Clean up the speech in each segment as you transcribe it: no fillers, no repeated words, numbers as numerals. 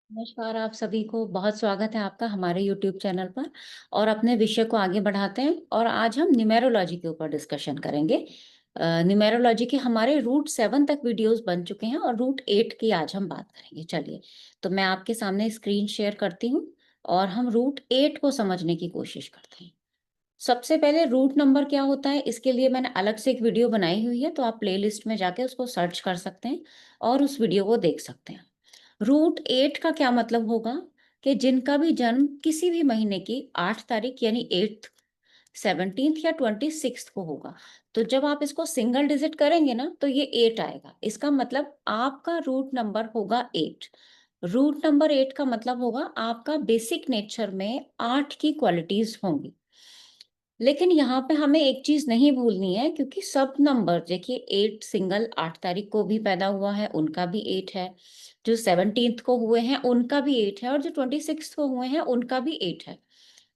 नमस्कार आप सभी को बहुत स्वागत है आपका हमारे YouTube चैनल पर। और अपने विषय को आगे बढ़ाते हैं और आज हम न्यूमेरोलॉजी के ऊपर डिस्कशन करेंगे। न्यूमेरोलॉजी के हमारे रूट 7 तक वीडियोस बन चुके हैं और रूट 8 की आज हम बात करेंगे। चलिए, तो मैं आपके सामने स्क्रीन शेयर करती हूँ और हम रूट 8 को समझने की कोशिश करते हैं। सबसे पहले रूट नंबर क्या होता है, इसके लिए मैंने अलग से एक वीडियो बनाई हुई है, तो आप प्लेलिस्ट में जाके उसको सर्च कर सकते हैं और उस वीडियो को देख सकते हैं। रूट 8 का क्या मतलब होगा कि जिनका भी जन्म किसी भी महीने की 8 तारीख यानी 8th, 17th या 26th को होगा, तो जब आप इसको सिंगल डिजिट करेंगे ना तो ये 8 आएगा। इसका मतलब आपका रूट नंबर होगा 8। रूट नंबर 8 का मतलब होगा आपका बेसिक नेचर में 8 की क्वालिटीज होंगी। लेकिन यहाँ पे हमें एक चीज नहीं भूलनी है, क्योंकि सब नंबर देखिए, 8 सिंगल 8 तारीख को भी पैदा हुआ है उनका भी 8 है, जो 17th को हुए हैं उनका भी 8 है और जो 26th को हुए हैं उनका भी 8 है।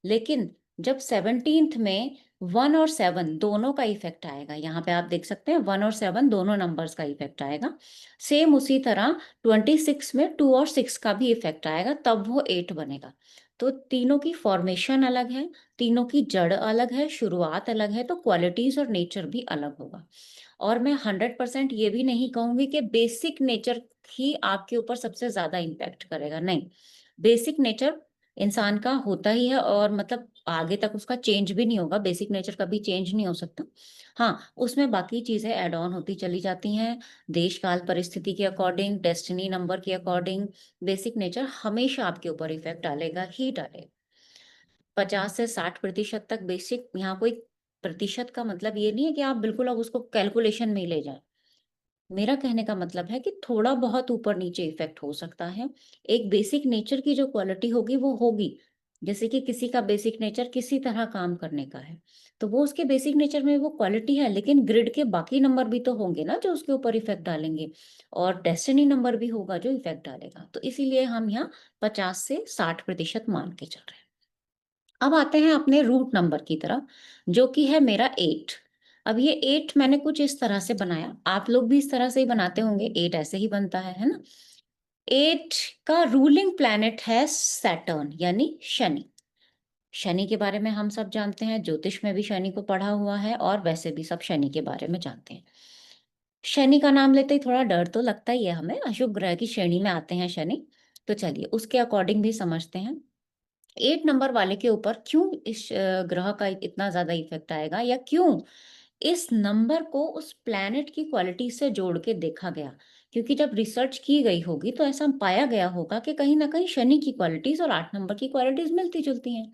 लेकिन जब 17th में 1 और 7 दोनों का इफेक्ट आएगा, यहाँ पे आप देख सकते हैं 1 और 7 दोनों नंबर्स का इफेक्ट आएगा। सेम उसी तरह 26 में 2 और 6 का भी इफेक्ट आएगा, तब वो 8 बनेगा। तो तीनों की फॉर्मेशन अलग है, तीनों की जड़ अलग है, शुरुआत अलग है, तो क्वालिटीज और नेचर भी अलग होगा। और मैं 100% ये भी नहीं कहूंगी कि बेसिक नेचर ही आपके ऊपर सबसे ज्यादा इम्पैक्ट करेगा, नहीं। बेसिक नेचर इंसान का होता ही है और मतलब आगे तक उसका चेंज भी नहीं होगा, बेसिक नेचर कभी चेंज नहीं हो सकता। हाँ, उसमें बाकी चीजें ऐड ऑन होती चली जाती हैं, देश काल परिस्थिति के अकॉर्डिंग, डेस्टिनी नंबर के अकॉर्डिंग। बेसिक नेचर हमेशा आपके ऊपर इफेक्ट डालेगा ही डालेगा। 50 से 60% तक बेसिक, यहाँ कोई प्रतिशत का मतलब ये नहीं है कि आप बिल्कुल अब उसको कैलकुलेशन में ही ले जाएं। मेरा कहने का मतलब है कि थोड़ा बहुत ऊपर नीचे इफेक्ट हो सकता है। एक बेसिक नेचर की जो क्वालिटी होगी वो होगी। जैसे कि किसी का बेसिक नेचर किसी तरह काम करने का है, तो वो उसके बेसिक नेचर में वो क्वालिटी है, लेकिन ग्रिड के बाकी नंबर भी तो होंगे ना जो उसके ऊपर इफेक्ट डालेंगे, और डेस्टिनी नंबर भी होगा जो इफेक्ट डालेगा। तो इसीलिए हम यहाँ 50 से 60% मान के चल रहे हैं। अब आते हैं अपने रूट नंबर की तरफ, जो कि है मेरा 8। अब ये 8 मैंने कुछ इस तरह से बनाया, आप लोग भी इस तरह से ही बनाते होंगे, 8 ऐसे ही बनता है ना। 8 का रूलिंग प्लैनेट है सैटर्न यानी शनि। शनि के बारे में हम सब जानते हैं, ज्योतिष में भी शनि को पढ़ा हुआ है और वैसे भी सब शनि के बारे में जानते हैं। शनि का नाम लेते ही थोड़ा डर तो लगता ही है हमें, अशुभ ग्रह की श्रेणी में आते हैं शनि। तो चलिए उसके अकॉर्डिंग भी समझते हैं। 8 नंबर वाले के ऊपर क्यों इस ग्रह का इतना ज्यादा इफेक्ट आएगा, या क्यों इस नंबर को उस प्लैनेट की क्वालिटी से जोड़ के देखा गया। क्योंकि जब रिसर्च की गई होगी तो ऐसा पाया गया होगा कि कहीं ना कहीं शनि की क्वालिटीज और 8 नंबर की क्वालिटीज मिलती जुलती हैं।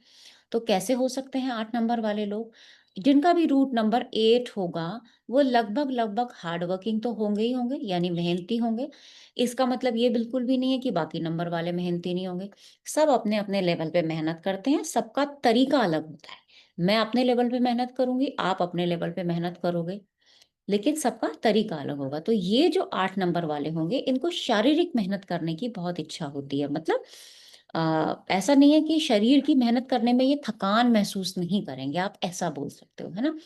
तो कैसे हो सकते हैं 8 नंबर वाले लोग? जिनका भी रूट नंबर 8 होगा, वो लगभग लगभग हार्ड वर्किंग तो होंगे ही होंगे, यानी मेहनती होंगे। इसका मतलब ये बिल्कुल भी नहीं है कि बाकी नंबर वाले मेहनती नहीं होंगे। सब अपने अपने लेवल पे मेहनत करते हैं, सबका तरीका अलग होता है। मैं अपने लेवल पे मेहनत करूंगी, आप अपने लेवल पे मेहनत करोगे, लेकिन सबका तरीका अलग होगा। तो ये जो 8 नंबर वाले होंगे, इनको शारीरिक मेहनत करने की बहुत इच्छा होती है। मतलब ऐसा नहीं है कि शरीर की मेहनत करने में ये थकान महसूस नहीं करेंगे, आप ऐसा बोल सकते हो, है ना।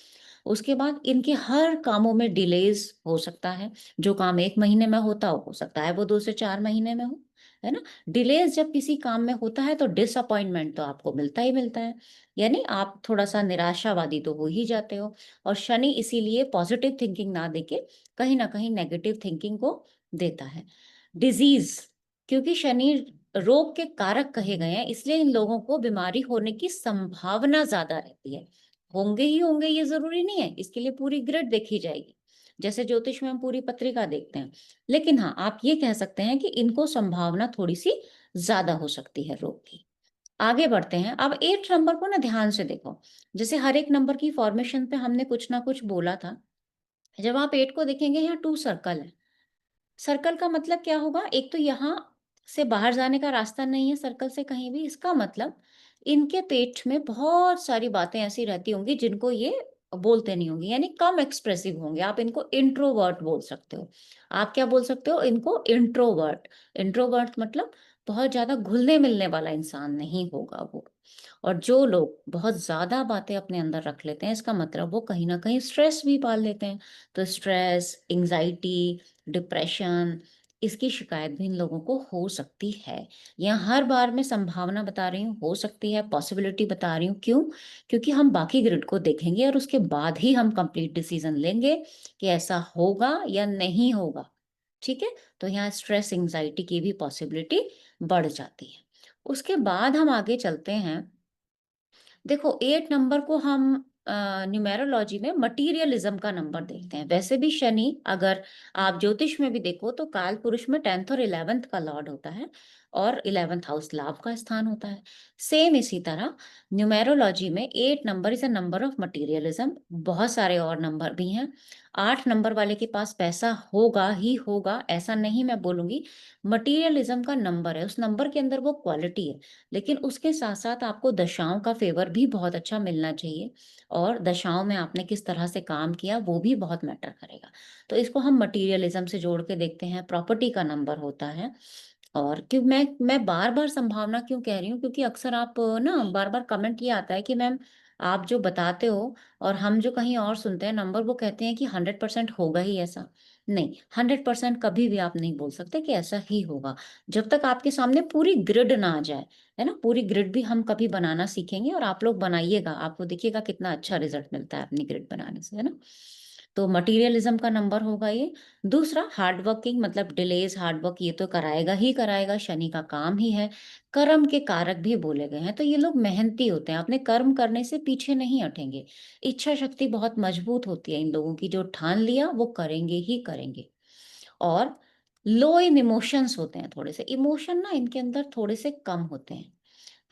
उसके बाद इनके हर कामों में डिलेज हो सकता है। जो काम 1 महीने में होता हो सकता है वो 2 से 4 महीने में हो, है ना। डिलेज जब किसी काम में होता है तो डिसअपॉइंटमेंट तो आपको मिलता ही मिलता है, यानी आप थोड़ा सा निराशावादी तो हो ही जाते हो। और शनि इसीलिए पॉजिटिव थिंकिंग ना देके कहीं ना कहीं नेगेटिव थिंकिंग को देता है। डिजीज, क्योंकि शनि रोग के कारक कहे गए हैं, इसलिए इन लोगों को बीमारी होने की संभावना ज्यादा रहती है। होंगे ही होंगे ये जरूरी नहीं है, इसके लिए पूरी ग्रिड देखी जाएगी, जैसे ज्योतिष में हम पूरी पत्रिका देखते हैं। लेकिन हाँ, आप ये कह सकते हैं कि इनको संभावना थोड़ी सी ज्यादा हो सकती है रोग की। आगे बढ़ते हैं। अब 8 नंबर को ना ध्यान से देखो। जैसे हर एक नंबर की फॉर्मेशन पे हमने कुछ ना कुछ बोला था। जब आप 8 को देखेंगे, यहाँ 2 सर्कल है। सर्कल का मतलब क्या होगा? एक तो यहाँ से बाहर जाने का रास्ता नहीं है सर्कल से कहीं भी, इसका मतलब इनके पेट में बहुत सारी बातें ऐसी रहती होंगी जिनको ये बोलते नहीं होंगे, यानी कम एक्सप्रेसिव होंगे। आप इनको इंट्रोवर्ट बोल सकते हो। आप क्या बोल सकते हो? इनको इंट्रोवर्ट। इंट्रोवर्ट मतलब बहुत ज्यादा घुलने मिलने वाला इंसान नहीं होगा वो। और जो लोग बहुत ज्यादा बातें अपने अंदर रख लेते हैं, इसका मतलब वो कहीं ना कहीं स्ट्रेस भी पाल लेते हैं। तो स्ट्रेस, एंजाइटी, डिप्रेशन, इसकी शिकायत भी इन लोगों को हो सकती है। यहाँ हर बार मैं संभावना बता रही हूँ, हो सकती है, पॉसिबिलिटी बता रही हूँ। क्यों? क्योंकि हम बाकी ग्रिड को देखेंगे और उसके बाद ही हम कंप्लीट डिसीजन लेंगे कि ऐसा होगा या नहीं होगा। ठीक है? तो यहाँ स्ट्रेस, एंग्जायटी की भी पॉसिबिलिटी बढ़ जाती है। उसके बाद हम आगे चलते हैं। देखो 8 नंबर को हम न्यूमेरोलॉजी में मटीरियलिज्म का नंबर देखते हैं। वैसे भी शनि, अगर आप ज्योतिष में भी देखो तो काल पुरुष में 10th और 11th का लॉर्ड होता है और 11th हाउस लाभ का स्थान होता है। सेम इसी तरह न्यूमेरोलॉजी में 8 number is a number of materialism. बहुत सारे और नंबर भी हैं। 8 नंबर वाले के पास पैसा होगा ही होगा, ऐसा नहीं मैं बोलूंगी। मटीरियलिज्म का नंबर है, उस नंबर के अंदर वो क्वालिटी है। लेकिन उसके साथ-साथ आपको दशाओं का फ़ेवर भी बहुत अच्छा मिलना चाहिए और दशाओं में आपने किस तरह से काम किया वो भी बहुत मैटर करेगा। तो इसको हम मटीरियलिज़्म से जोड़ के देखते हैं, प्रॉपर्टी का नंबर होता है। और क्यों मैं बार-बार संभावना क्यों कह रही हूँ, क्योंकि अक्सर आप ना बार-बार कमेंट ये आता है कि मैम आप जो बताते हो और हम जो कहीं और सुनते हैं नंबर, वो कहते हैं कि 100% होगा ही ऐसा। नहीं, 100% कभी भी आप नहीं बोल सकते कि ऐसा ही होगा। जब तक आपके सामने पूरी ग्रिड ना आ जाए, है ना? पूरी ग्रिड भी हम कभी बनाना सीखेंगे और आप लोग बनाइएगा, आपको देखिएगा कितना अच्छा रिज़ल्ट मिलता है अपनी ग्रिड बनाने से, है ना? तो मटीरियलिज़्म का नंबर होगा ये। दूसरा हार्ड वर्किंग, मतलब डिलेज़, हार्ड वर्क ये तो कराएगा ही कराएगा, शनि का काम ही है। कर्म के कारक भी बोले गए हैं, तो ये लोग मेहनती होते हैं, अपने कर्म करने से पीछे नहीं हटेंगे। इच्छा शक्ति बहुत मजबूत होती है इन लोगों की, जो ठान लिया वो करेंगे ही करेंगे। और लो इन इमोशंस होते हैं थोड़े से, इमोशन ना इनके अंदर थोड़े से कम होते हैं।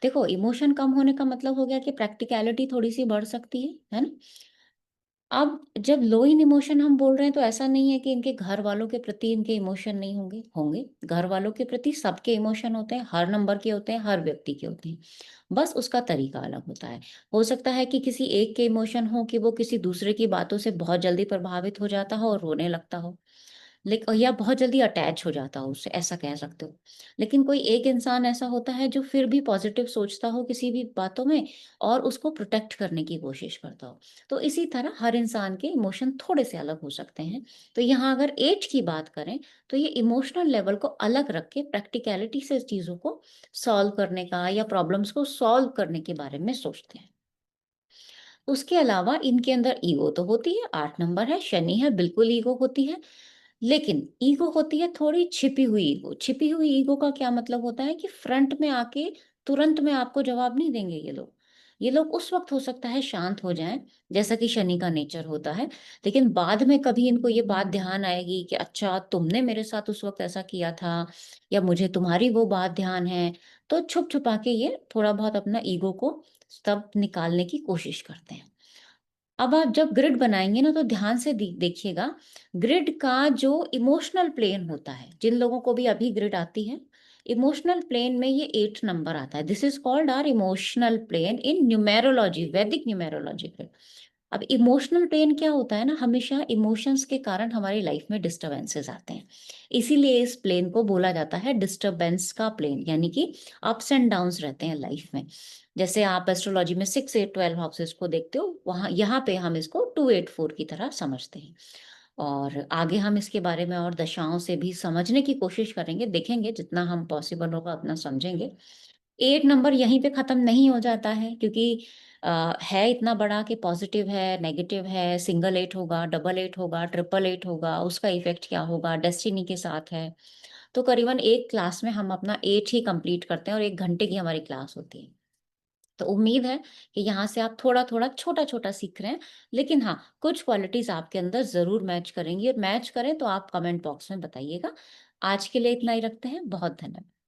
देखो इमोशन कम होने का मतलब हो गया कि प्रैक्टिकैलिटी थोड़ी-सी बढ़ सकती है ना? अब जब लो इन इमोशन हम बोल रहे हैं तो ऐसा नहीं है कि इनके घर वालों के प्रति इनके इमोशन नहीं होंगे, होंगे। घर वालों के प्रति सबके इमोशन होते हैं, हर नंबर के होते हैं, हर व्यक्ति के होते हैं। बस उसका तरीका अलग होता है। हो सकता है कि किसी एक के इमोशन हो कि वो किसी दूसरे की बातों से बहुत जल्दी प्रभावित हो जाता हो और रोने लगता हो। या बहुत जल्दी अटैच हो जाता हो उससे, ऐसा कह सकते हो। लेकिन कोई एक इंसान ऐसा होता है जो फिर भी पॉज़िटिव सोचता हो किसी भी बातों में और उसको प्रोटेक्ट करने की कोशिश करता हो। तो इसी तरह हर इंसान के इमोशन थोड़े से अलग हो सकते हैं। तो यहाँ अगर ऐज की बात करें तो ये इमोशनल लेवल को अलग रख के प्रैक्टिकैलिटी से चीज़ों को सॉल्व करने का या प्रॉब्लम्स को सॉल्व करने के बारे में सोचते हैं। उसके अलावा इनके अंदर ईगो तो होती है, 8 नंबर है, शनि है, बिल्कुल ईगो होती है। लेकिन ईगो होती है थोड़ी छिपी हुई ईगो। छिपी हुई ईगो का क्या मतलब होता है कि फ्रंट में आके तुरंत में आपको जवाब नहीं देंगे ये लोग। ये लोग उस वक़्त हो सकता है शांत हो जाएँ, जैसा कि शनि का नेचर होता है। लेकिन बाद में कभी इनको ये बात ध्यान आएगी कि अच्छा तुमने मेरे साथ उस वक़्त ऐसा किया था या मुझे तुम्हारी वो बात ध्यान है। तो छुप-छुपा के ये थोड़ा बहुत अपना ईगो को तब निकालने की कोशिश करते हैं। अब आप जब ग्रिड बनाएँगे ना तो ध्यान से देखिएगा, ग्रिड का जो इमोशनल प्लेन होता है, जिन लोगों को भी अभी ग्रिड आती है, इमोशनल प्लेन में ये 8 नंबर आता है। This is called our emotional plane in numerology, वैदिक न्यूमेरोलॉजी फिर। अब इमोशनल पेन क्या होता है ना, हमेशा इमोशंस के कारण हमारी लाइफ में डिस्टरबेंसेस आते हैं। इसीलिए इस प्लेन को बोला जाता है डिस्टरबेंस का प्लेन, यानी कि अप्स एंड डाउन्स रहते हैं लाइफ में। जैसे आप एस्ट्रोलॉजी में 6, 8, 12 हाउसेस को देखते हो, वहाँ यहाँ पे हम इसको 2, 8, 4 की तरह समझते हैं। और आगे हम इसके बारे में और दशाओं से भी समझने की कोशिश करेंगे, देखेंगे जितना हम पॉसिबल होगा उतना समझेंगे। 8 नंबर यहीं पे ख़त्म नहीं हो जाता है, क्योंकि है इतना बड़ा कि पॉज़िटिव है, नेगेटिव है, सिंगल 8 होगा, डबल 8 होगा, ट्रिपल 8 होगा, उसका इफ़ेक्ट क्या होगा, डेस्टिनी के साथ है। तो करीबन एक क्लास में हम अपना 8 ही कंप्लीट करते हैं और 1 घंटे की हमारी क्लास होती है। तो उम्मीद है कि यहाँ से आप थोड़ा-थोड़ा, छोटा-छोटा सीख रहे हैं। लेकिन हाँ, कुछ क्वालिटीज़ आपके अंदर ज़रूर मैच करेंगी और मैच करें तो आप कमेंट बॉक्स में बताइएगा। आज के लिए इतना ही रखते हैं। बहुत धन्यवाद।